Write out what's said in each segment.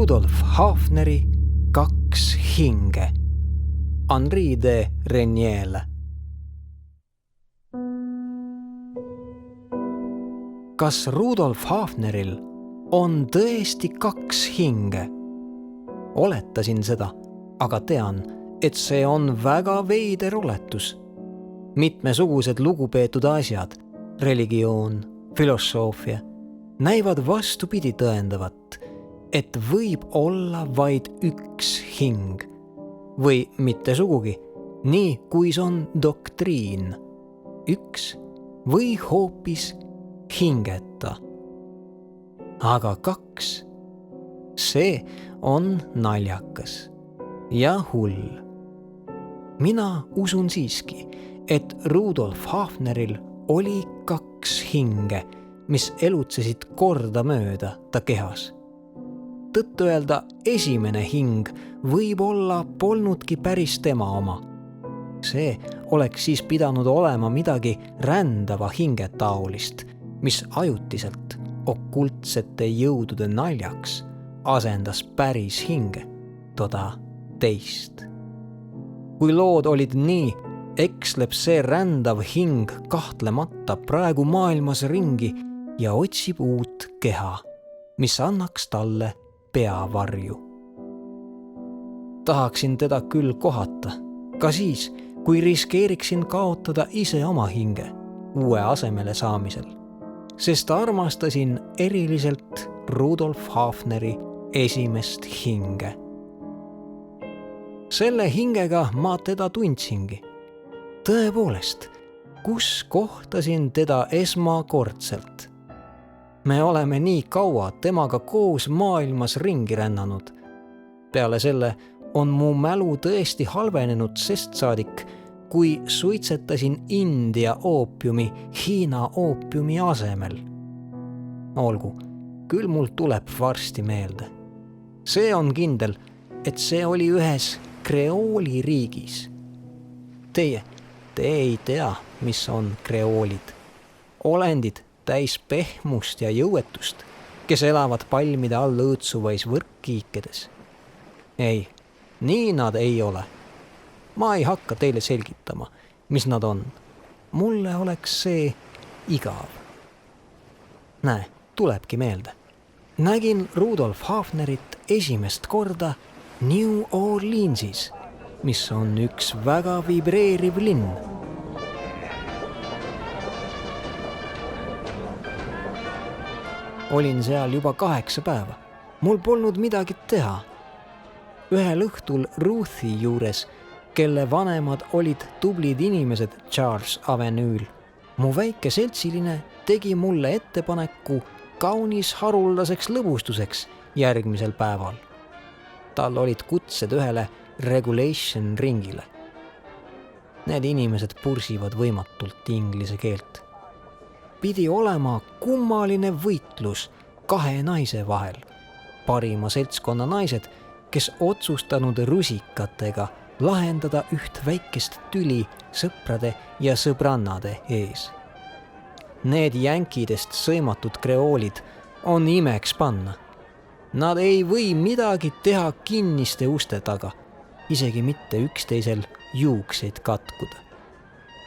Rudolf Hafneri Kaks hinge. Henri de Reniele. Kas Rudolf Hafneril on tõesti kaks hinge? Oletasin seda, aga tean, et see on väga veider oletus. Mitmesugused lugupeetud asjad, religioon, filosoofia, näivad vastupidi tõendavat, et võib olla vaid üks hing. Või mitte sugugi, nii kui see on doktriin. Üks või hoopis hingeta. Aga kaks, see on naljakas ja hull. Mina usun siiski, et Rudolf Hafneril oli kaks hinge, mis elutsesid kordamööda ta kehas. Tõtt öelda, esimene hing võib-olla polnudki päris tema oma. See oleks siis pidanud olema midagi rändava hingetaolist, mis ajutiselt okultsete jõudude naljaks asendas päris hinge, toda teist. Kui lood olid nii, eksleb see rändav hing kahtlemata praegu maailmas ringi ja otsib uut keha, mis annaks talle peavarju. Tahaksin teda küll kohata, ka siis, kui riskeeriksin kaotada ise oma hinge uue asemele saamisel, sest armastasin eriliselt Rudolf Hafneri esimest hinge. Selle hingega ma teda tundsingi. Tõepoolest, kus kohtasin teda esmakordselt. Me oleme nii kaua temaga koos maailmas ringi rännanud. Peale selle on mu mälu tõesti halvenenud sest saadik, kui suitsetasin India oopiumi Hiina oopiumi asemel. Olgu, küll mul tuleb varsti meelde. See on kindel, et see oli ühes kreooli riigis. Te ei tea, mis on kreoolid. Olendid täis pehmust ja jõuetust, kes elavad palmide all õõtsuvais võrkkiikedes. Ei, nii nad ei ole. Ma ei hakka teile selgitama, mis nad on. Mulle oleks see igav. Näe, tulebki meelde. Nägin Rudolf Hafnerit esimest korda New Orleansis, mis on üks väga vibreeriv linn. Olin seal juba 8 päeva. Mul polnud midagi teha. Ühel õhtul Ruthi juures, kelle vanemad olid tublid inimesed Charles Avenue'l, mu väike seltsiline tegi mulle ettepaneku kaunis haruldaseks lõbustuseks järgmisel päeval. Tal olid kutsed ühele regulation ringile. Need inimesed pursivad võimatult inglise keelt. Pidi olema kummaline võitlus 2 naise vahel. Parima seltskonna naised, kes otsustanud rusikatega lahendada üht väikest tüli sõprade ja sõbrannade ees. Need jänkidest sõimatud kreoolid on imeks panna. Nad ei või midagi teha kinniste uste taga, isegi mitte üksteisel juukseid katkuda.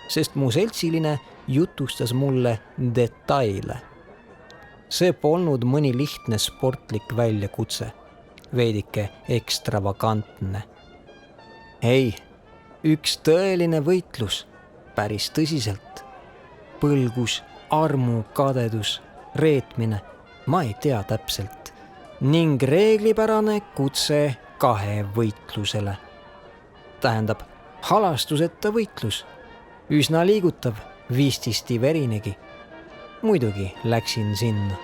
Sest mu seltsiline jutustas mulle detaile. See polnud mõni lihtne sportlik väljakutse, veidike ekstravagantne. Ei, üks tõeline võitlus, päris tõsiselt. Põlgus, armu, kadedus, reetmine, ma ei tea täpselt, ning reeglipärane kutse 2 võitlusele. Tähendab, halastuseta võitlus, üsna liigutav, vististi verinegi. Muidugi läksin sinna.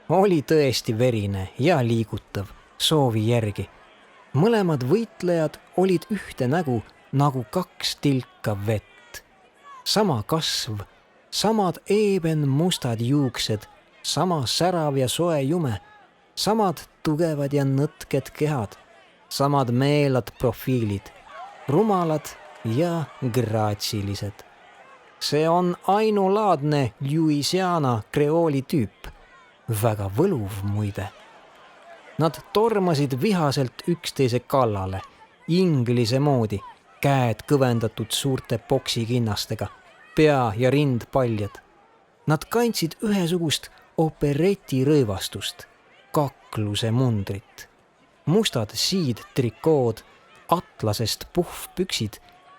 Oli tõesti verine ja liigutav, soovi järgi. Mõlemad võitlejad olid ühte nägu nagu 2 tilka vett. Sama kasv, samad eeben mustad juuksed, sama särav ja soe jume, samad tugevad ja nõtked kehad, samad meelad profiilid, rumalad ja graatsilised. See on ainulaadne Louisiana kreooli tüüp. Väga võluv muide. Nad tormasid vihaselt üksteise kallale, inglise moodi, käed kõvendatud suurte poksikinnastega, pea ja rind paljad. Nad kandsid ühesugust operetirõivastust, kakluse mundrit, mustad siidtrikood, atlasest puhvpüksid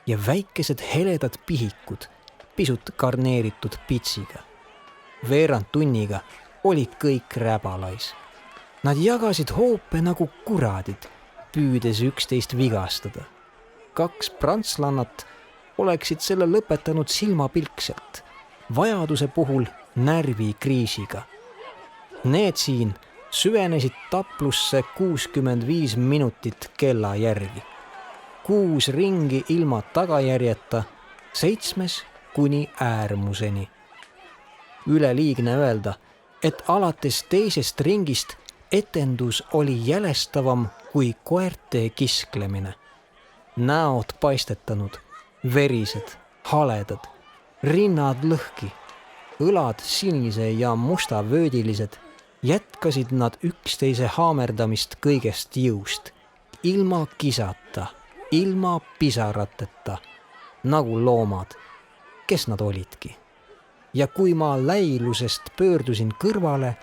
ja väikesed heledad pihikud, pisut garneeritud pitsiga. Veerand tunniga olid kõik räbalais. Nad jagasid hoope nagu kuradid, püüdes üksteist vigastada. 2 prantslannat oleksid selle lõpetanud silmapilkselt, vajaduse puhul närvikriisiga. Need siin süvenesid taplusse 65 minutit kella järgi. 6 ringi ilma tagajärjeta, 7 kuni äärmuseni. Üleliigne öelda, et alates teisest ringist etendus oli jälestavam kui koerte kisklemine. Näod paistetanud, verised, haledad, rinnad lõhki, õlad sinise ja mustavöödilised, jätkasid nad üksteise haamerdamist kõigest jõust, ilma kisata, ilma pisarateta, nagu loomad, kes nad olidki. Ja kui ma läilusest pöördusin kõrvale,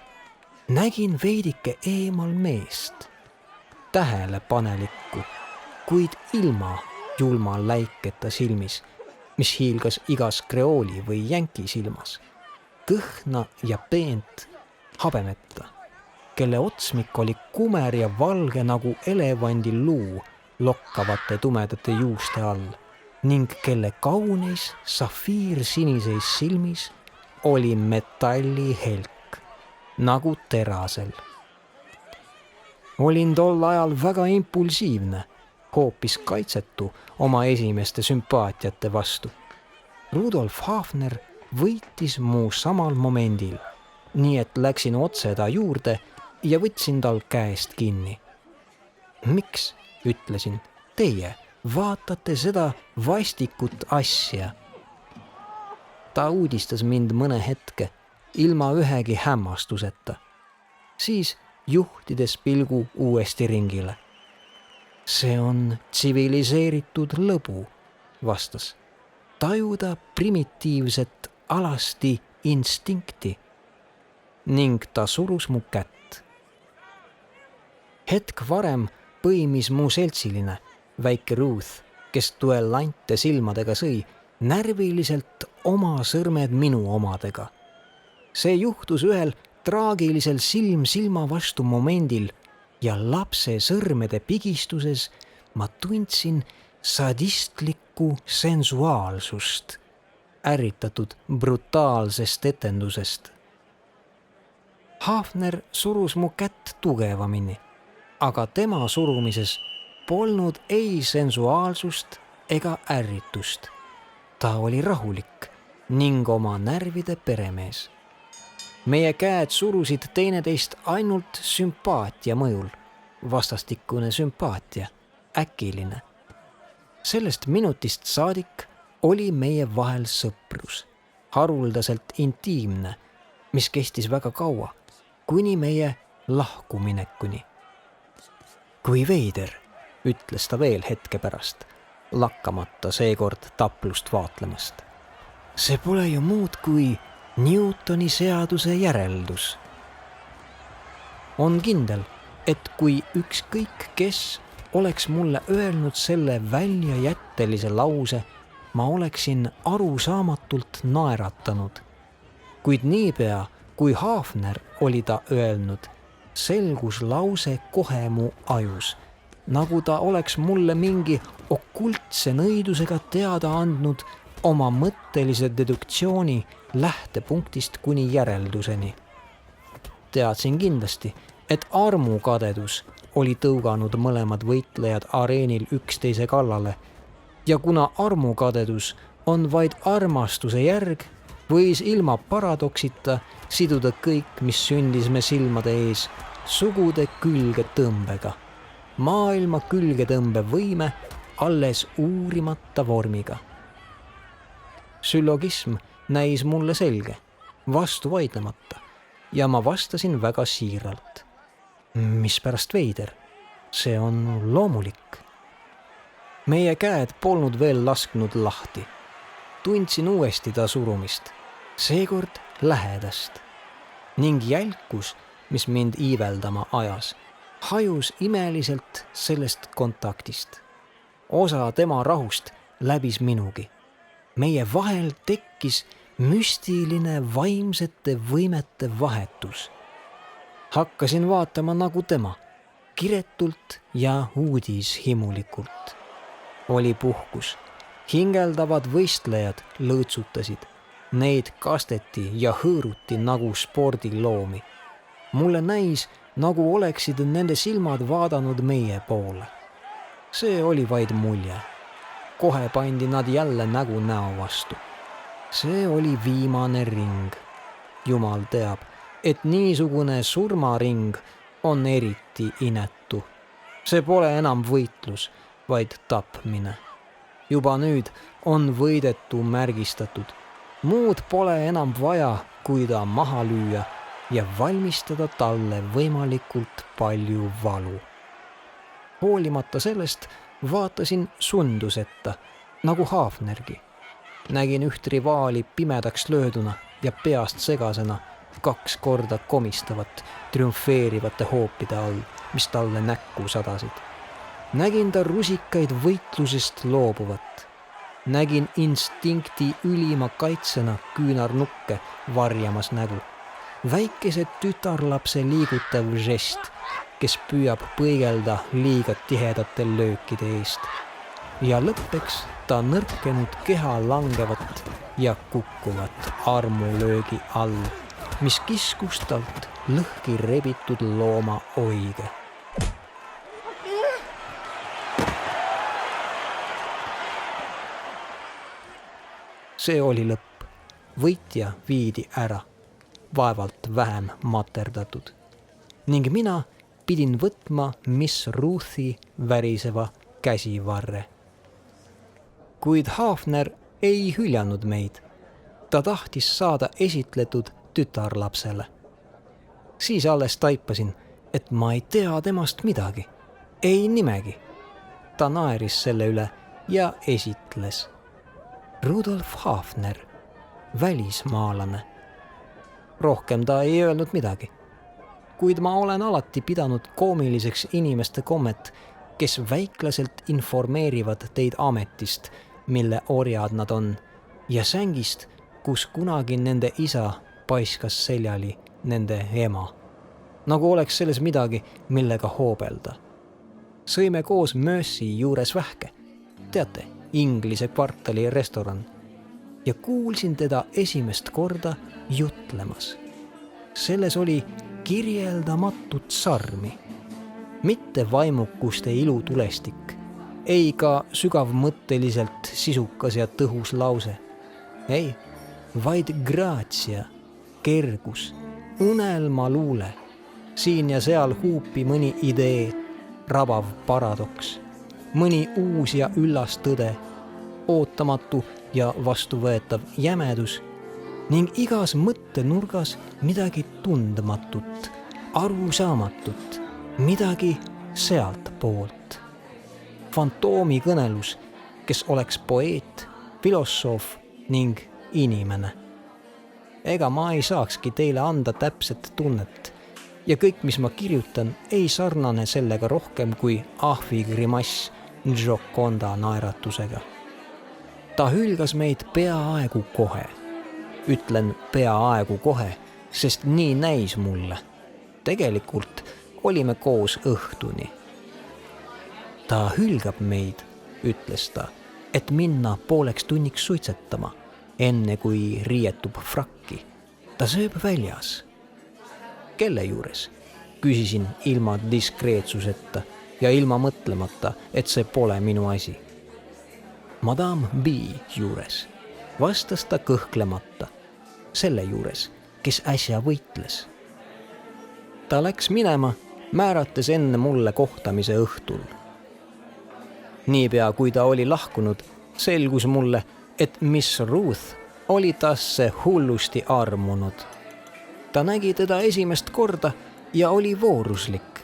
nägin veidike eemal meest, tähelepanelikku, kuid ilma julma läiketa silmis, mis hiilgas igas kreooli või jänki silmas, kõhna ja peent, habemeta, kelle otsmik oli kumer ja valge nagu elevandi luu lokkavate tumedate juuste all ning kelle kaunis safiirsiniseis silmis oli metallihelk nagu terasel. Olin tol ajal väga impulsiivne, hoopis kaitsetu oma esimeste sümpaatiate vastu. Rudolf Hafner võitis mu samal momendil, nii et läksin otse ta juurde ja võtsin tal käest kinni. Miks, ütlesin, teie vaatate seda vastikut asja? Ta uudistas mind mõne hetke, ilma ühegi hämmastuseta. Siis juhtides pilgu uuesti ringile. See on tsiviliseeritud lõbu, vastas. Tajuda primitiivset alasti instinkti. Ning ta surus mu kätt. Hetk varem põimis mu seltsiline, väike Ruth, kes duellante silmadega sõi, närviliselt oma sõrmed minu omadega. See juhtus ühel traagilisel silm silma vastu momendil ja lapse sõrmede pigistuses ma tundsin sadistlikku sensuaalsust, ärritatud brutaalsest etendusest. Hafner surus mu kätt tugevamini, aga tema surumises polnud ei sensuaalsust ega ärritust. Ta oli rahulik ning oma närvide peremees. Meie käed surusid teineteist ainult sümpaatia mõjul, vastastikune sümpaatia, äkiline. Sellest minutist saadik oli meie vahel sõprus, haruldaselt intiimne, mis kestis väga kaua, kuni meie lahkuminekuni. Kui veider, ütles ta veel hetke pärast, lakkamata seekord taplust vaatlemast. See pole ju muud kui Newtoni seaduse järeldus. On kindel, et kui ükskõik kes oleks mulle öelnud selle väljajättelise lause, ma oleksin arusaamatult naeratanud. Kuid niipea, kui Hafner oli ta öelnud, selgus lause kohe mu ajus, nagu ta oleks mulle mingi okultse nõidusega teada andnud oma mõttelise deduktsiooni lähtepunktist kuni järelduseni. Teadsin kindlasti, et armukadedus oli tõuganud mõlemad võitlejad areenil üksteise kallale ja kuna armukadedus on vaid armastuse järg, võis ilma paradoksita siduda kõik, mis sündis me silmade ees, sugude külgetõmbega, maailma külgetõmbe võime alles uurimata vormiga. Süllogism näis mulle selge, vastu vaidlemata, ja ma vastasin väga siiralt. Mispärast veider? See on loomulik. Meie käed polnud veel lasknud lahti. Tundsin uuesti ta surumist, seekord lähedast. Ning jälkus, mis mind iiveldama ajas, hajus imeliselt sellest kontaktist. Osa tema rahust läbis minugi. Meie vahel tekkis müstiline vaimsete võimete vahetus. Hakkasin vaatama nagu tema, kiretult ja uudishimulikult. Oli puhkus, hingeldavad võistlejad lõõtsutasid, neid kasteti ja hõõruti nagu spordiloomi. Mulle näis, nagu oleksid nende silmad vaadanud meie poole. See oli vaid mulje. Kohe pandi nad jälle nägu näo vastu. See oli viimane ring. Jumal teab, et niisugune surmaring on eriti inetu. See pole enam võitlus, vaid tapmine. Juba nüüd on võidetu märgistatud. Muud pole enam vaja, kui ta maha lüüa ja valmistada talle võimalikult palju valu. Hoolimata sellest vaatasin sundusetta, nagu Hafnergi. Nägin üht rivaali pimedaks lööduna ja peast segasena 2 korda komistavat triumfeerivate hoopide all, mis talle näkku sadasid. Nägin ta rusikaid võitlusest loobuvat. Nägin instinkti ülima kaitsena küünarnukke varjamas nägu. Väikese tütarlapse liigutav žest, kes püüab põigelda liiga tihedate löökide eest. Ja lõppeks ta nõrkenud keha langevat ja kukkuvat armulöögi all, mis kiskus talt lõhki rebitud looma oige. See oli lõpp. Võitja viidi ära, vaevalt vähem materdatud. Ning mina pidin võtma Miss Ruthi väriseva käsivarre. Kuid Hafner ei hüljanud meid. Ta tahtis saada esitletud tütarlapsele. Siis alles taipasin, et ma ei tea temast midagi. Ei nimegi. Ta naeris selle üle ja esitles. Rudolf Hafner, välismaalane. Rohkem ta ei öelnud midagi. Kuid ma olen alati pidanud koomiliseks inimeste kommet, kes väiklaselt informeerivad teid ametist, mille orjad nad on, ja sängist, kus kunagi nende isa paiskas seljali nende ema. Nagu oleks selles midagi, millega hoobelda. Sõime koos Mössi juures vähke. Teate, Inglise kvartali restoran. Ja kuulsin teda esimest korda jutlemas. Selles oli kirjeldamatut sarmi. Mitte vaimukuste ilutulestik, ei ka sügavmõtteliselt sisukas ja tõhus lause. Ei, vaid graatsia, kergus, unelmaluule, siin ja seal huupi mõni idee, rabav paradoks, mõni uus ja üllas tõde, ootamatu ja vastuvõetav jämedus ning igas mõttenurgas midagi tundmatut, arusaamatut, midagi sealtpoolt. Fantoomi kõnelus, kes oleks poeet, filosoof ning inimene. Ega ma ei saakski teile anda täpset tunnet ja kõik, mis ma kirjutan, ei sarnane sellega rohkem kui ahvi grimass Gioconda naeratusega. Ta hülgas meid peaaegu kohe. Ütlen peaaegu kohe, sest nii näis mulle. Tegelikult olime koos õhtuni. Ta hülgab meid, ütles ta, et minna pooleks tunniks suitsetama, enne kui riietub frakki. Ta sööb väljas. Kelle juures? Küsisin ilma diskreetsuseta ja ilma mõtlemata, et see pole minu asi. Madame B juures, vastas ta kõhklemata, selle juures, kes äsja võitles. Ta läks minema, määrates enne mulle kohtamise õhtul. Niipea, kui ta oli lahkunud, selgus mulle, et miss Ruth oli tasse hullusti armunud. Ta nägi teda esimest korda ja oli vooruslik,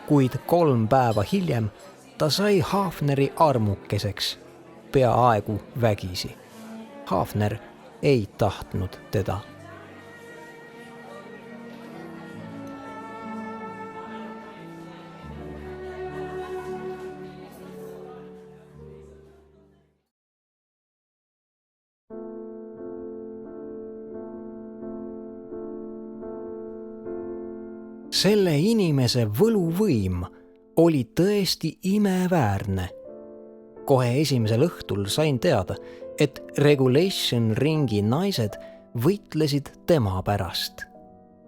kuid 3 päeva hiljem ta sai Hafneri armukeseks, peaaegu vägisi. Hafner ei tahtnud teda. Selle inimese võluvõim oli tõesti imeväärne. Kohe esimesel õhtul sain teada, et Regulation ringi naised võitlesid tema pärast.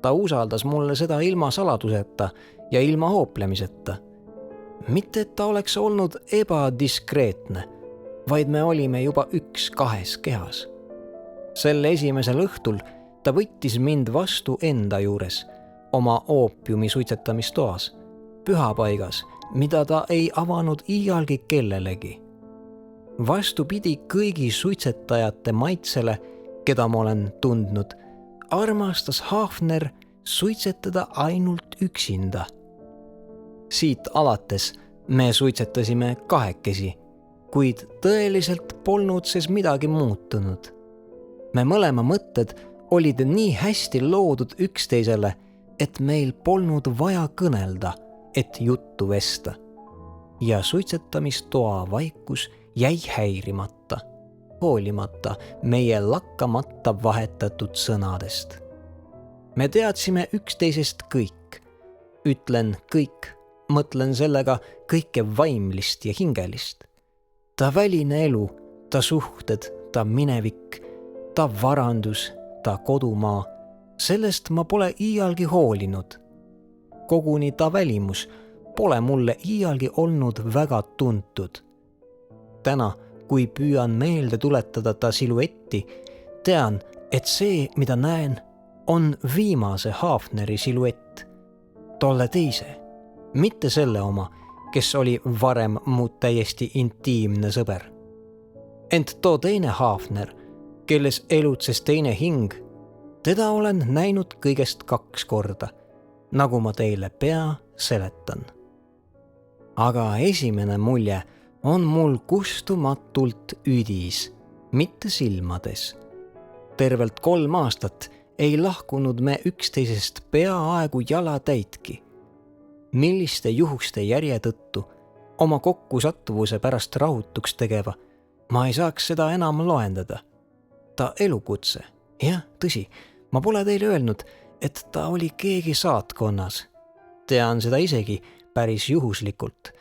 Ta usaldas mulle seda ilma saladuseta ja ilma hooplemiseta. Mitte, et ta oleks olnud ebadiskreetne, vaid me olime juba 1-2 kehas. Sel esimesel õhtul ta võttis mind vastu enda juures, oma oopiumi suitsetamistoas, pühapaigas, mida ta ei avanud iialgi kellelegi. Vastupidi kõigi suitsetajate maitsele, keda ma olen tundnud, armastas Hafner suitsetada ainult üksinda. Siit alates me suitsetasime 2, kuid tõeliselt polnud ses midagi muutunud. Me mõlema mõtted olid nii hästi loodud üksteisele, et meil polnud vaja kõnelda, et juttu vesta. Ja suitsetamistoa vaikus jäi häirimata, hoolimata meie lakkamata vahetatud sõnadest. Me teadsime üksteisest kõik. Ütlen kõik, mõtlen sellega kõike vaimlist ja hingelist. Ta väline elu, ta suhted, ta minevik, ta varandus, ta kodumaa, sellest ma pole iialgi hoolinud. Koguni ta välimus pole mulle iialgi olnud väga tuntud. Täna, kui püüan meelde tuletada ta siluetti, tean, et see, mida näen, on viimase Hafneri siluett. Tolle teise, mitte selle oma, kes oli varem mu täiesti intiimne sõber. Ent too teine Hafner, kelles elutses teine hing, teda olen näinud kõigest 2 korda, nagu ma teile pea seletan. Aga esimene mulje on mul kustumatult üdis, mitte silmades. Tervelt 3 aastat ei lahkunud me üksteisest peaaegu jalatäitki. Milliste juhuste järje tõttu, oma kokkusattuvuse pärast rahutuks tegeva, ma ei saaks seda enam loendada. Ta elukutse, jah, tõsi, ma pole teile öelnud, et ta oli keegi saatkonnas. Tean seda isegi päris juhuslikult.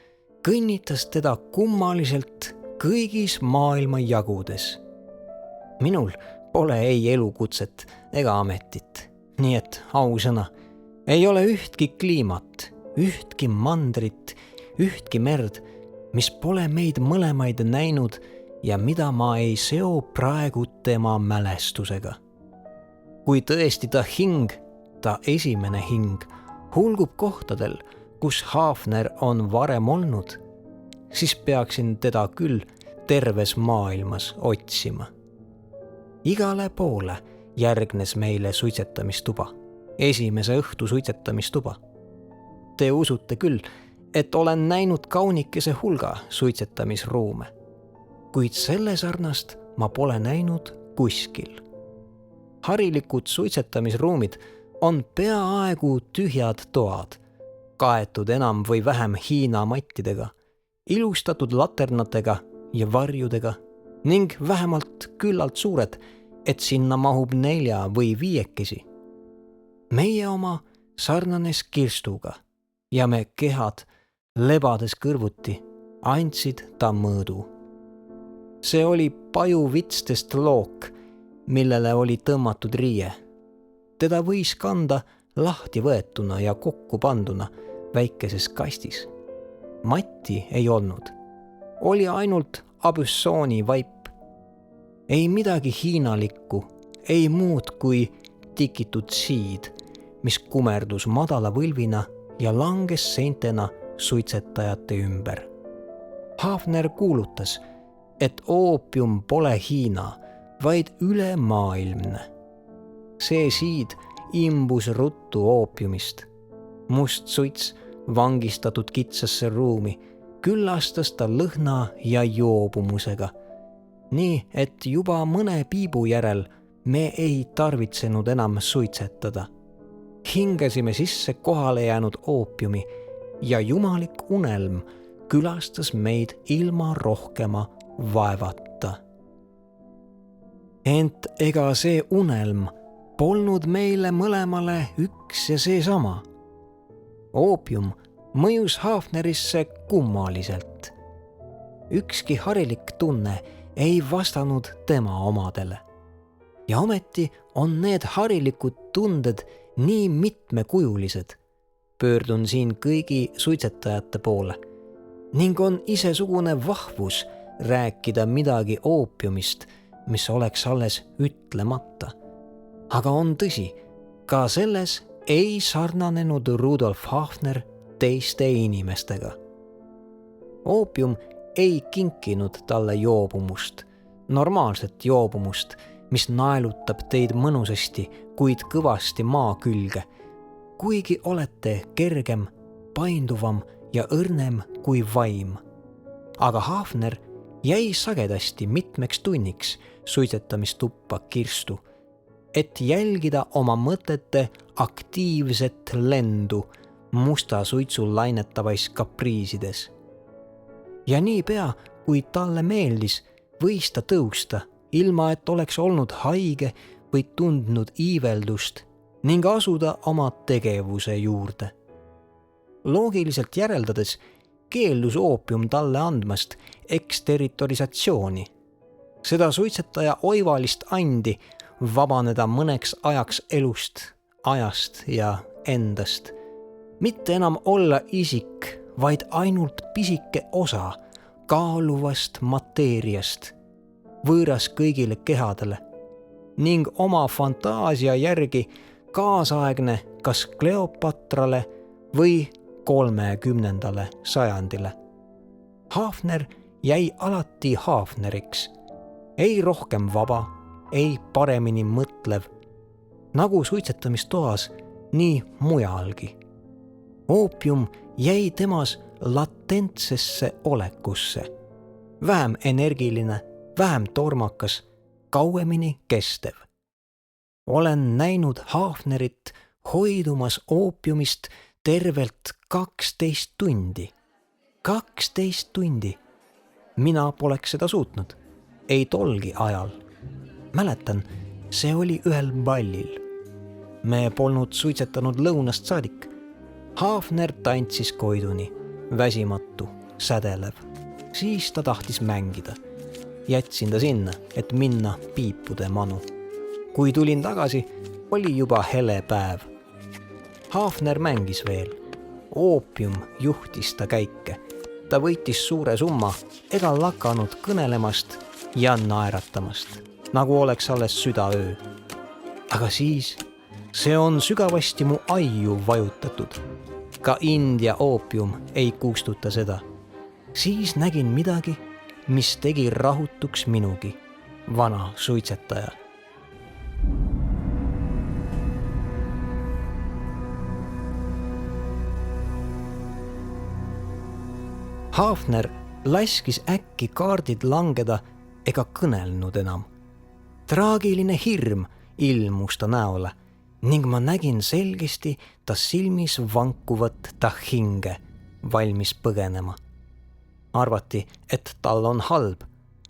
Kõnnitas teda kummaliselt kõigis maailma jagudes. Minul pole ei elukutset ega ametit, nii et ausõna, ei ole ühtki kliimat, ühtki mandrit, ühtki merd, mis pole meid mõlemaid näinud ja mida ma ei seo praegu tema mälestusega. Kui tõesti ta hing, ta esimene hing, hulgub kohtadel, kus Hafner on varem olnud, siis peaksin teda küll terves maailmas otsima. Igale poole järgnes meile suitsetamistuba, esimese õhtu suitsetamistuba. Te usute küll, et olen näinud kaunikese hulga suitsetamisruume, kuid selle sarnast ma pole näinud kuskil. Harilikud suitsetamisruumid on peaaegu tühjad toad, kaetud enam või vähem Hiina mattidega, ilustatud laternatega ja varjudega ning vähemalt küllalt suured, et sinna mahub 4 või 5. Meie oma sarnanes kirstuga ja me kehad, lebades kõrvuti, andsid ta mõõdu. See oli pajuvitstest look, millele oli tõmmatud riie. Teda võis kanda lahti võetuna ja kokku panduna väikeses kastis. Matti ei olnud. Oli ainult abüssooni vaip. Ei midagi hiinalikku, ei muud kui tikitud siid, mis kumerdus madala võlvina ja langes seintena suitsetajate ümber. Hafner kuulutas, et oopium pole Hiina, vaid ülemaailmne. See siid imbus ruttu oopiumist. Must suits vangistatud kitsasse ruumi küllastas ta lõhna ja joobumusega. Nii, et juba mõne piibu järel me ei tarvitsenud enam suitsetada. Hingasime sisse kohale jäänud oopiumi ja jumalik unelm külastas meid ilma rohkema vaevata. Ent ega see unelm polnud meile mõlemale üks ja seesama. Oopium mõjus Hafnerisse kummaliselt. Ükski harilik tunne ei vastanud tema omadele. Ja ometi on need harilikud tunded nii mitmekujulised. Pöördun siin kõigi suitsetajate poole ning on isesugune vahvus rääkida midagi oopiumist, mis oleks alles ütlemata. Aga on tõsi, ka selles ei sarnanenud Rudolf Hafner teiste inimestega. Oopium ei kinkinud talle joobumust, normaalset joobumust, mis naelutab teid mõnusasti, kuid kõvasti maa külge, kuigi olete kergem, painduvam ja õrnem kui vaim. Aga Hafner jäi sagedasti mitmeks tunniks suitsetamistuppa kirstu, et jälgida oma mõtete aktiivset lendu musta suitsul lainetavais kapriisides. Ja niipea, kui talle meeldis, võis ta tõusta, ilma et oleks olnud haige või tundnud iiveldust ning asuda oma tegevuse juurde. Loogiliselt järeldades keeldus oopium talle andmast eksterritorisatsiooni. Seda suitsetaja oivalist andi vabaneda mõneks ajaks elust, ajast ja endast. Mitte enam olla isik, vaid ainult pisike osa kaaluvast mateeriast, võõras kõigile kehadele ning oma fantaasia järgi kaasaegne kas Kleopatrale või 30. sajandile. Hafner jäi alati Hafneriks, ei rohkem vaba, ei paremini mõtlev, nagu suitsetamistoas, nii mujalgi. Oopium jäi temas latentsesse olekusse, vähem energiline, vähem tormakas, kauemini kestev. Olen näinud Hafnerit hoidumas oopiumist tervelt 12 tundi. 12 tundi. Mina poleks seda suutnud, ei tolgi ajal. Mäletan, see oli ühel ballil. Me polnud suitsetanud lõunast saadik. Hafner tantsis koiduni, väsimatu, sädelev. Siis ta tahtis mängida. Jätsin ta sinna, et minna piipude manu. Kui tulin tagasi, oli juba hele päev. Hafner mängis veel. Oopium juhtis ta käike. Ta võitis suure summa ega lakanud kõnelemast ja naeratamast, nagu oleks alles südaöö. Aga siis, see on sügavasti mu aiu vajutatud. Ka India oopium ei kustuta seda. Siis nägin midagi, mis tegi rahutuks minugi, vana suitsetaja. Hafner laskis äkki kaardid langeda ega kõnelnud enam. Traagiline hirm ilmus ta näole ning ma nägin selgesti ta silmis vankuvat ta hinge, valmis põgenema. Arvati, et tal on halb,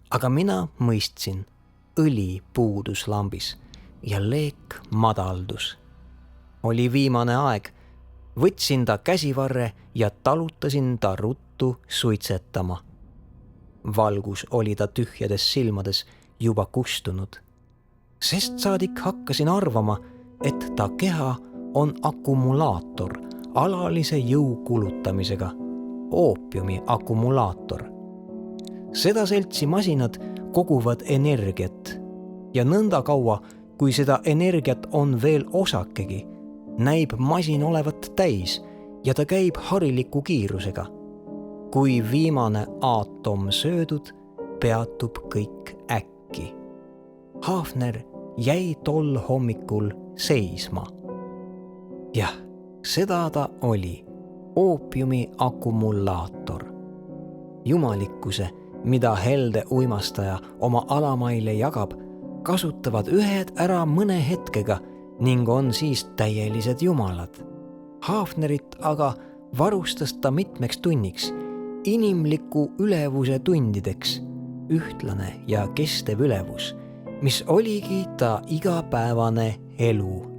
aga mina mõistsin, õli puudus lambis ja leek madaldus. Oli viimane aeg, võtsin ta käsivarre ja talutasin ta ruttu suitsetama. Valgus oli ta tühjades silmades juba kustunud. Sest saadik hakkasin arvama, et ta keha on akumulaator alalise jõu kulutamisega, oopiumi akumulaator. Seda seltsi masinad koguvad energiat ja nõnda kaua, kui seda energiat on veel osakegi, näib masin olevat täis ja ta käib hariliku kiirusega. Kui viimane aatom söödud, peatub kõik äkki. Hafner jäi tol hommikul seisma. Jah, seda ta oli, oopiumi akumulaator. Jumalikkuse, mida helde uimastaja oma alamaile jagab, kasutavad ühed ära mõne hetkega ning on siis täielised jumalad. Hafnerit aga varustas ta mitmeks tunniks, inimliku ülevuse tundideks, ühtlane ja kestev ülevus, mis oligi ta igapäevane elu.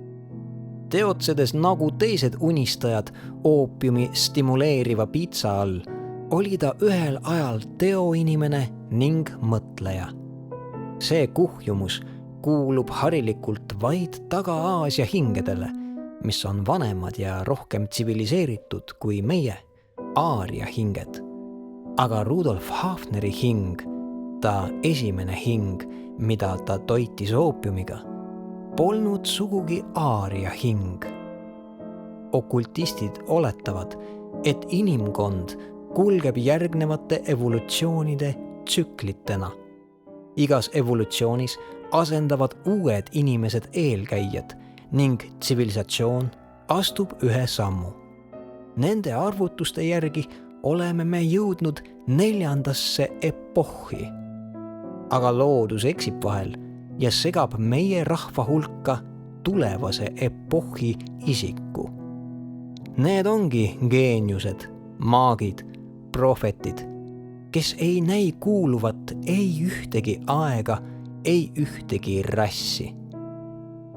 Teotsedes nagu teised unistajad oopiumi stimuleeriva pitsa all, oli ta ühel ajal teoinimene ning mõtleja. See kuhjumus kuulub harilikult vaid Taga-Aasia hingedele, mis on vanemad ja rohkem tsiviliseeritud kui meie, aaria hinged. Aga Rudolf Hafneri hing, ta esimene hing, mida ta toitis oopiumiga, polnud sugugi aaria hing. Okultistid oletavad, et inimkond kulgeb järgnevate evolutsioonide tsüklitena. Igas evolutsioonis asendavad uued inimesed eelkäijad ning tsivilisatsioon astub ühe sammu. Nende arvutuste järgi oleme me jõudnud 4. epohhi. Aga loodus eksib vahel ja segab meie rahva hulka tulevase epohhi isiku. Need ongi geeniused, maagid, prohvetid, kes ei näi kuuluvat ei ühtegi aega, ei ühtegi rassi.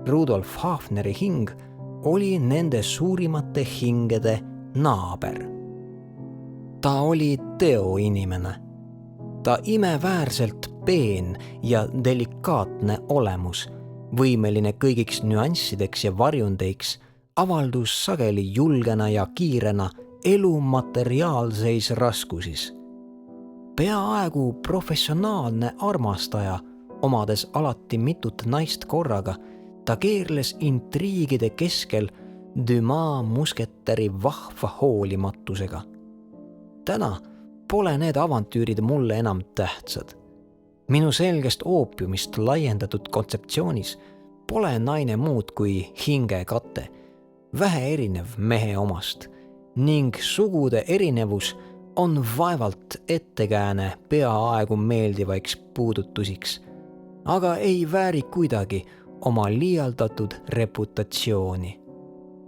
Rudolf Hafneri hing oli nende suurimate hingede naaber. Ta oli teoinimene. Ta imeväärselt peen ja delikaatne olemus, võimeline kõigiks nüanssideks ja varjundeiks, avaldus sageli julgena ja kiirena elu materiaalseis raskusis. Peaaegu professionaalne armastaja, omades alati mitut naist korraga, ta keerles intriigide keskel Dumas musketäri vahva hoolimatusega. Täna pole need avantüürid mulle enam tähtsad. Minu selgest oopiumist laiendatud kontseptsioonis pole naine muud kui hingekate, vähe erinev mehe omast ning sugude erinevus on vaevalt ettekääne peaaegu meeldivaiks puudutusiks, aga ei vääri kuidagi oma liialdatud reputatsiooni.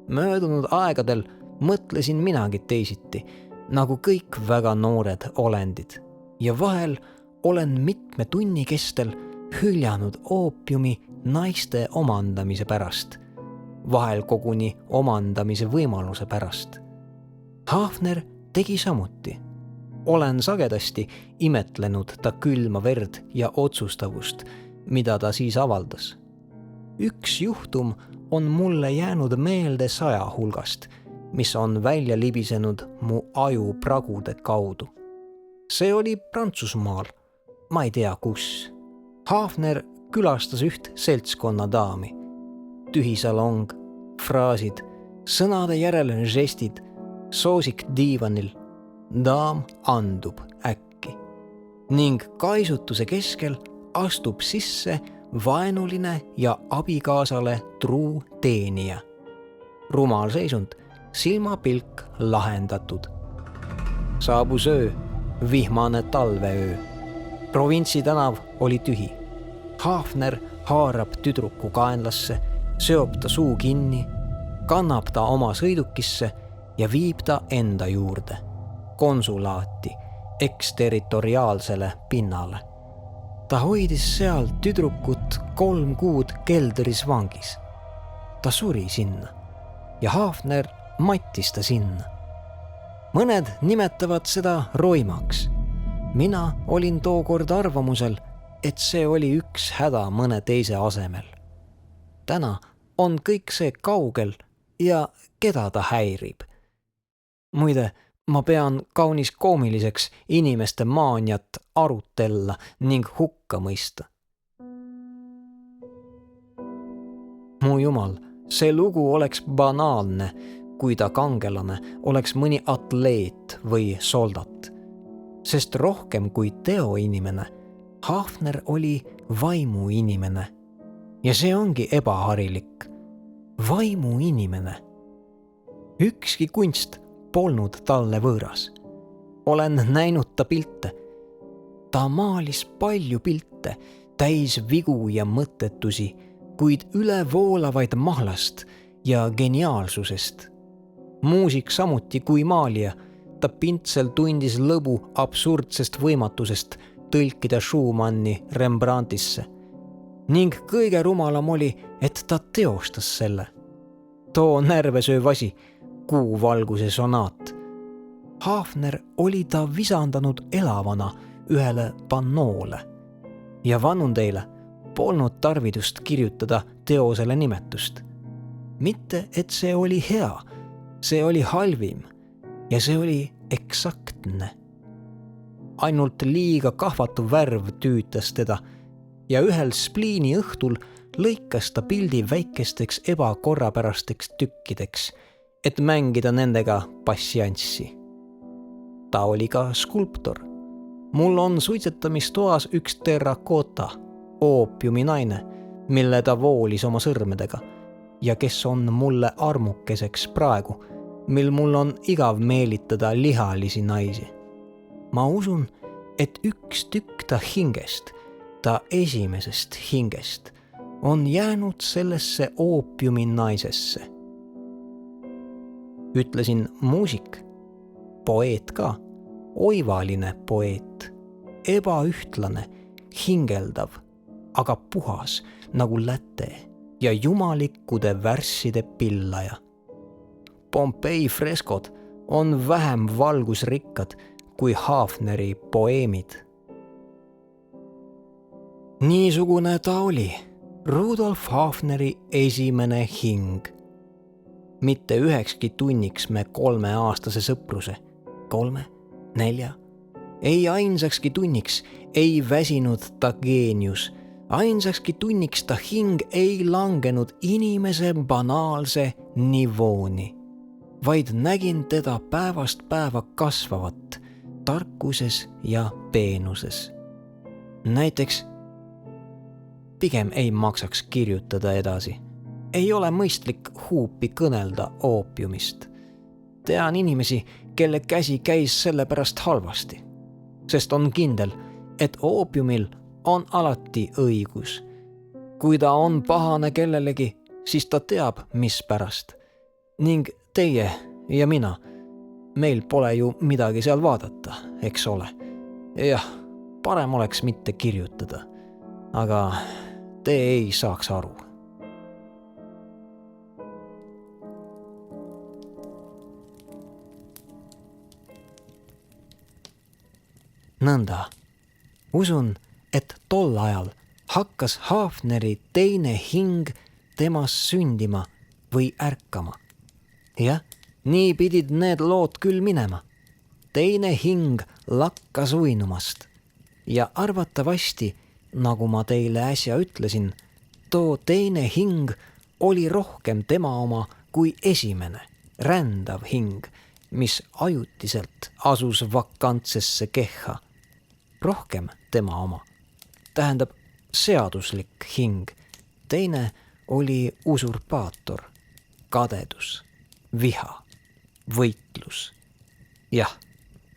Möödunud aegadel mõtlesin minagi teisiti, nagu kõik väga noored olendid, ja vahel olen mitme tunni kestel hüljanud oopiumi naiste omandamise pärast, vahel koguni omandamise võimaluse pärast. Hafner tegi samuti. Olen sagedasti imetlenud ta külma verd ja otsustavust, mida ta siis avaldas. Üks juhtum on mulle jäänud meelde 100 hulgast, mis on välja libisenud mu aju pragude kaudu. See oli Prantsusmaal, ma ei tea kus. Hafner külastas üht seltskonna daami. Tühisalong, fraasid, sõnade järel žestid, soosik diivanil. Daam andub äkki ning kaisutuse keskel astub sisse vaenuline ja abikaasale truu teenija. Rumal seisund, silmapilk lahendatud. Saabus öö, vihmane talveöö. Provintsi tänav oli tühi. Hafner haarab tüdruku kaenlasse, seob ta suu kinni, kannab ta oma sõidukisse ja viib ta enda juurde, konsulaati, eksterritoriaalsele pinnale. Ta hoidis seal tüdrukut 3 kuud keldris vangis. Ta suri sinna ja Hafner mattis ta sinna. Mõned nimetavad seda roimaks. Mina olin tookord arvamusel, et see oli üks häda mõne teise asemel. Täna on kõik see kaugel ja keda ta häirib. Muide, ma pean kaunis koomiliseks inimeste maaniat arutella ning hukka mõista. Mu jumal, see lugu oleks banaalne, kui ta kangelane oleks mõni atleet või soldat. Sest rohkem kui teoinimene Hafner oli vaimuinimene ja see ongi ebaharilik. Vaimuinimene. Ükski kunst polnud talle võõras. Olen näinud ta pilte. Ta maalis palju pilte, täis vigu ja mõttetusi, kuid ülevoolavaid mahlast ja geniaalsusest. Muusik samuti kui maalija, ta pintsel tundis lõbu absurdsest võimatusest tõlkida Schumanni Rembrandtisse. Ning kõige rumalam oli, et ta teostas selle. Too närvesööv asi, kuuvalguse sonaat. Hafner oli ta visandanud elavana ühele pannoole. Ja vannun teile, polnud tarvidust kirjutada teosele nimetust. Mitte, et see oli hea, see oli halvim ja see oli eksaktne. Ainult liiga kahvatu värv tüütas teda ja ühel spliini õhtul lõikas ta pildi väikesteks ebakorrapärasteks tükkideks, et mängida nendega passianssi. Ta oli ka skulptor. Mul on suitsetamistoas üks terrakoota, oopiumi naine, mille ta voolis oma sõrmedega ja kes on mulle armukeseks praegu, mil mul on igav meelitada lihalisi naisi. Ma usun, et üks tükk ta hingest, ta esimesest hingest, on jäänud sellesse oopiumi naisesse. Ütlesin muusik, poeet ka, oivaline poeet, ebaühtlane, hingeldav, aga puhas nagu läte ja jumalikkude värsside pillaja. Pompei freskod on vähem valgusrikkad kui Hafneri poeemid. Niisugune ta oli, Rudolf Hafneri esimene hing. Mitte ühekski tunniks me 3-aastase sõpruse, 3, 4, ei ainsakski tunniks ei väsinud ta geenius, ainsakski tunniks ta hing ei langenud inimese banaalse nivooni, vaid nägin teda päevast päeva kasvavat tarkuses ja peenuses. Näiteks pigem ei maksaks kirjutada edasi. Ei ole mõistlik huupi kõnelda oopiumist. Tean inimesi, kelle käsi käis selle pärast halvasti, sest on kindel, et oopiumil on alati õigus. Kui ta on pahane kellelegi, siis ta teab, mis pärast. Ning teie ja mina, meil pole ju midagi seal vaadata, eks ole. Jah, parem oleks mitte kirjutada, aga te ei saaks aru. Nõnda. Usun, et tol ajal hakkas Hafneri teine hing temas sündima või ärkama. Jah, nii pidid need lood küll minema. Teine hing lakkas uinumast ja arvatavasti, nagu ma teile äsja ütlesin, too teine hing oli rohkem tema oma kui esimene, rändav hing, mis ajutiselt asus vakantsesse kehha. Rohkem tema oma, tähendab seaduslik hing. Teine oli usurpaator, kadedus, viha, võitlus. Jah,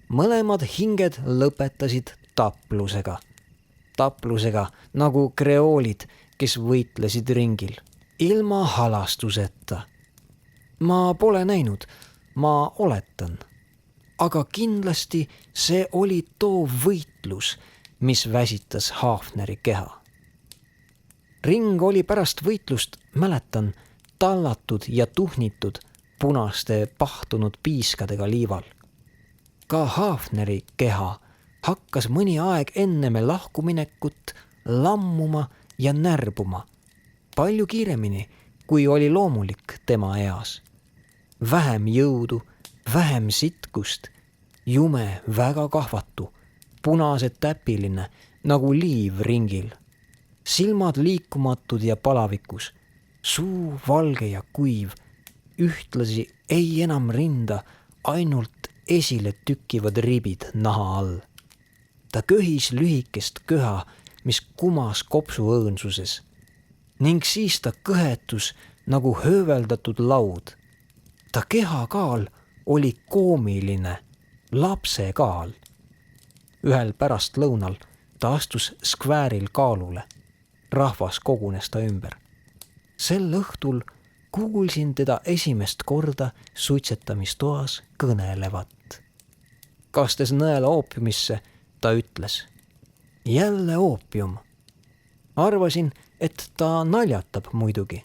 mõlemad hinged lõpetasid taplusega. Taplusega nagu kreoolid, kes võitlesid ringil, ilma halastuseta. Ma pole näinud, ma oletan. Aga kindlasti see oli too võitlus, mis väsitas Hafneri keha. Ring oli pärast võitlust, mäletan, tallatud ja tuhnitud punaste pahtunud piiskadega liival. Ka Hafneri keha hakkas mõni aeg enne me lahkuminekut lammuma ja närbuma, palju kiiremini, kui oli loomulik tema eas. Vähem jõudu, vähem sitkust, jume väga kahvatu, punase täpiline nagu liiv ringil. Silmad liikumatud ja palavikus, suu valge ja kuiv, ühtlasi ei enam rinda, ainult esile tükkivad ribid naha all. Ta köhis lühikest köha, mis kumas kopsu õõnsuses. Ning siis ta kõhetus nagu hööveldatud laud. Ta kehakaal oli koomiline, lapse kaal. Ühel pärastlõunal ta astus skvääril kaalule. Rahvas kogunes ta ümber. Sel õhtul kuulsin teda esimest korda suitsetamistoas kõnelevat. Kastes nõela oopiumisse, ta ütles: jälle oopium. Arvasin, et ta naljatab muidugi.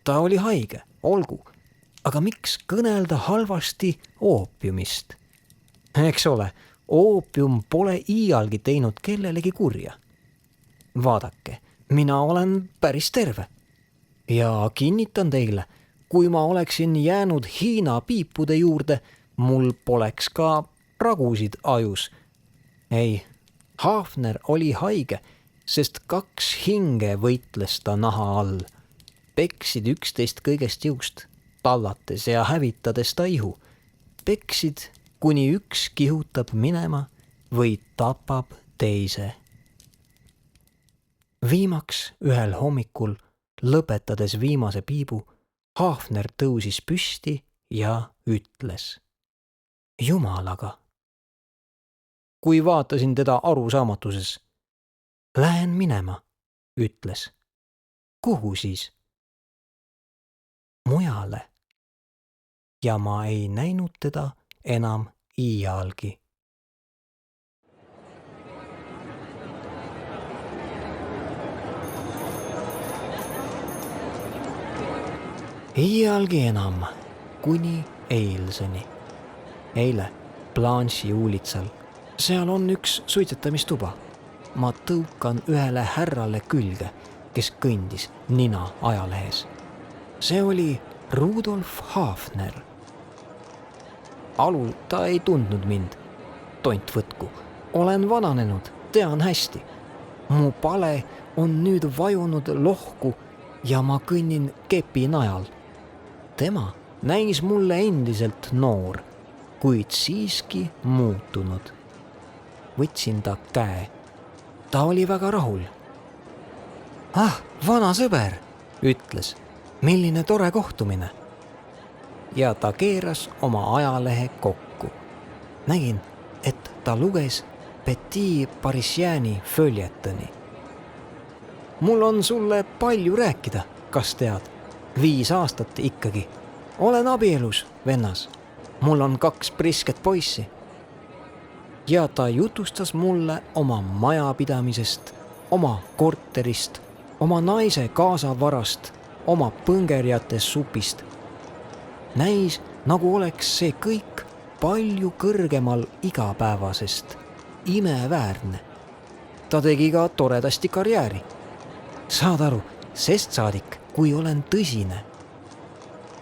Ta oli haige, olgu, aga miks kõnelda halvasti oopiumist? Eks ole, oopium pole iialgi teinud kellelegi kurja. Vaadake, mina olen päris terve. Ja kinnitan teile, kui ma oleksin jäänud Hiina piipude juurde, mul poleks ka pragusid ajus. Ei, Hafner oli haige, sest 2 hinge võitles ta naha all. Peksid üksteist kõigest jõust, tallates ja hävitades ta ihu. Peksid, kuni üks kihutab minema või tapab teise. Viimaks ühel hommikul, lõpetades viimase piibu, Hafner tõusis püsti ja ütles: Jumalaga. Kui vaatasin teda arusaamatuses: lähen minema, ütles. Kuhu siis? Mujale. Ja ma ei näinud teda enam iialgi. Iialgi enam, kuni eilseni. Eile Blanche'i uulitsal. Seal on üks suitsetamistuba. Ma tõukan ühele härrale külge, kes kõndis nina ajalehes. See oli Rudolf Hafner. Alul ta ei tundnud mind. Tont võtku. Olen vananenud, tean hästi. Mu pale on nüüd vajunud lohku ja ma kõnnin kepi najal. Tema näis mulle endiselt noor, kuid siiski muutunud. Võtsin ta käe. Ta oli väga rahul. Vana sõber, ütles. Milline tore kohtumine. Ja ta keeras oma ajalehe kokku. Nägin, et ta luges Petit Parisieni följetoni. Mul on sulle palju rääkida, kas tead? 5 aastat ikkagi. Olen abielus, vennas. Mul on 2 prisket poissi. Ja ta jutustas mulle oma majapidamisest, oma korterist, oma naise kaasavarast, oma põngerjate supist. Näis, nagu oleks see kõik palju kõrgemal igapäevasest, imeväärne. Ta tegi ka toredasti karjääri. Saad aru, sest saadik, kui olen tõsine.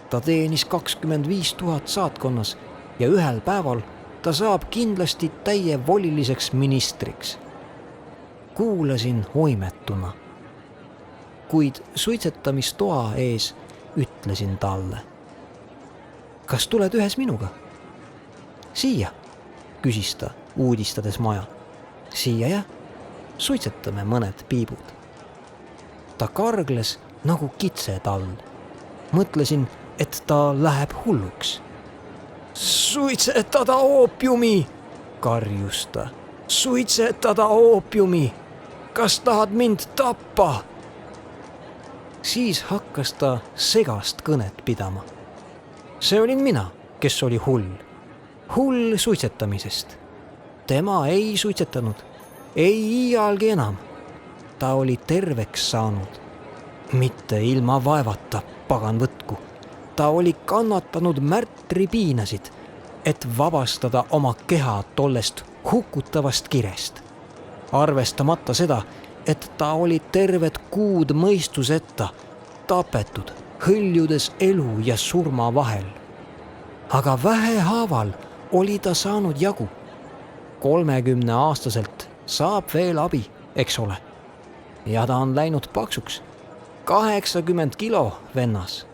Ta teenis 25 000 saatkonnas ja ühel päeval ta saab kindlasti täievoliliseks ministriks. Kuulasin oimetuna. Kuid suitsetamistoa ees ütlesin talle. Kas tuled ühes minuga? Siia, küsis ta, uudistades maja. Siia jah, suitsetame mõned piibud. Ta kargles nagu kitse tall. Mõtlesin, et ta läheb hulluks. Suitsetada oopiumi, karjus ta. Suitsetada oopiumi. Kas tahad mind tappa? Siis hakkas ta segast kõnet pidama. See olin mina, kes oli hull. Hull suitsetamisest. Tema ei suitsetanud. Ei iialgi enam. Ta oli terveks saanud. Mitte ilma vaevata, pagan võtku. Ta oli kannatanud märtripiinasid, et vabastada oma keha tollest hukutavast kirest. Arvestamata seda, et ta oli terved kuud mõistuseta, tapetud, hõljudes elu ja surma vahel. Aga vähehaaval oli ta saanud jagu. 30-aastaselt saab veel abi, eks ole. Ja ta on läinud paksuks. 80 kilo, vennas.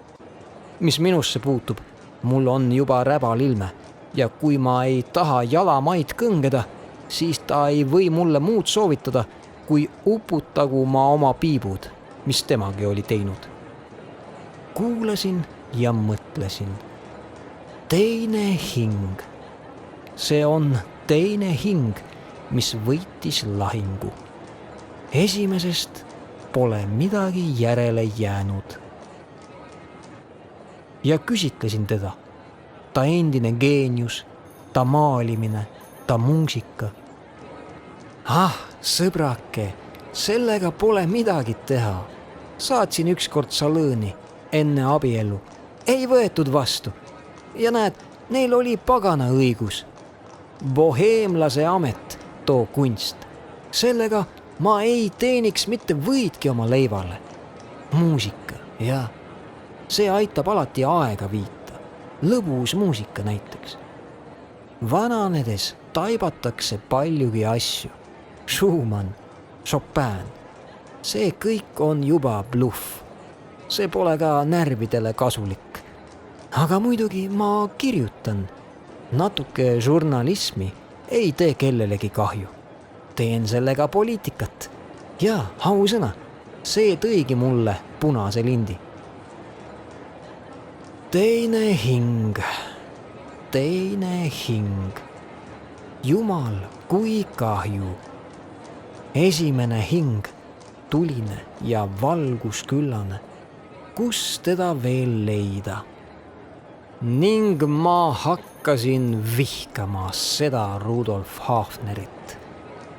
Mis minusse puutub, mul on juba räbal ilme ja kui ma ei taha jalamaid kõngeda, siis ta ei või mulle muud soovitada, kui uputagu ma oma piibud, mis temagi oli teinud. Kuulasin ja mõtlesin. Teine hing. See on teine hing, mis võitis lahingu. Esimesest pole midagi järele jäänud. Ja küsitlesin teda. Ta endine geenius, ta maalimine, ta muusika. Sõbrake, sellega pole midagi teha. Saatsin ükskord salõõni enne abielu. Ei võetud vastu. Ja näed, neil oli pagana õigus. Boheemlase amet, too kunst. Sellega ma ei teeniks mitte võidki oma leivale. Muusika, jah. See aitab alati aega viita. Lõbus muusika näiteks. Vananedes taibatakse paljugi asju. Schumann, Chopin. See kõik on juba bluff. See pole ka närvidele kasulik. Aga muidugi ma kirjutan. Natuke žurnalismi ei tee kellelegi kahju. Teen sellega poliitikat. Ja, ausõna, see tõigi mulle punase lindi. Teine hing. Jumal, kui kahju. Esimene hing, tuline ja valgusküllane. Kus teda veel leida? Ning ma hakkasin vihkama seda Rudolf Hafnerit.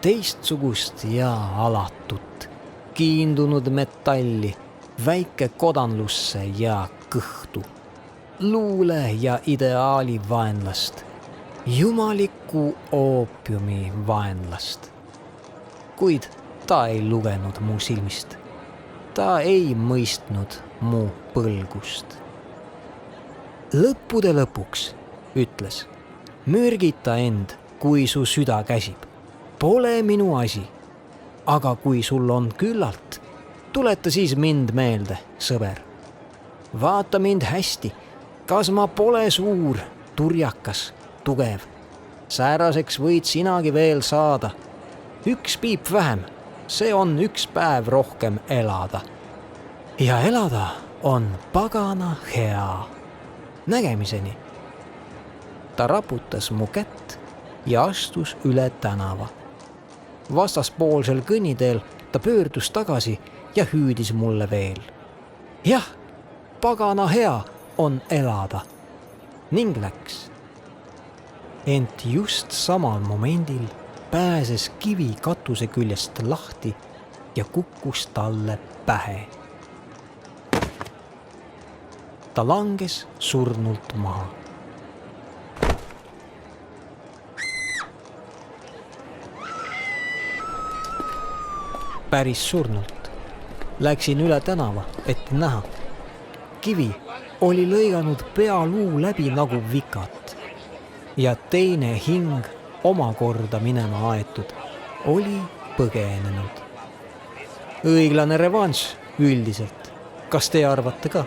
Teistsugust ja alatut, kiindunud metalli, väike kodanlusse ja kõhtu. Luule ja ideaali vaenlast, jumaliku oopiumi vaenlast. Kuid ta ei lugenud mu silmist. Ta ei mõistnud mu põlgust. Lõppude lõpuks ütles, mürgita end, kui su süda käsib. Pole minu asi. Aga kui sul on küllalt, tuleta siis mind meelde, sõber. Vaata mind hästi. Kas ma pole suur, turjakas, tugev? Sääraseks võid sinagi veel saada. Üks piip vähem, see on üks päev rohkem elada. Ja elada on pagana hea. Nägemiseni. Ta raputas mu kätt ja astus üle tänava. Vastaspoolsel kõnniteel ta pöördus tagasi ja hüüdis mulle veel. Jah, pagana hea on elada. Ning läks. Ent just samal momendil pääses kivi katuse küljest lahti ja kukkus talle pähe. Ta langes surnult maha. Päris surnult. Läksin üle tänava, et näha. Kivi oli lõiganud pealuu läbi nagu vikat. Ja teine hing omakorda minema aetud oli põgenenud. Õiglane revanš üldiselt. Kas te arvate ka?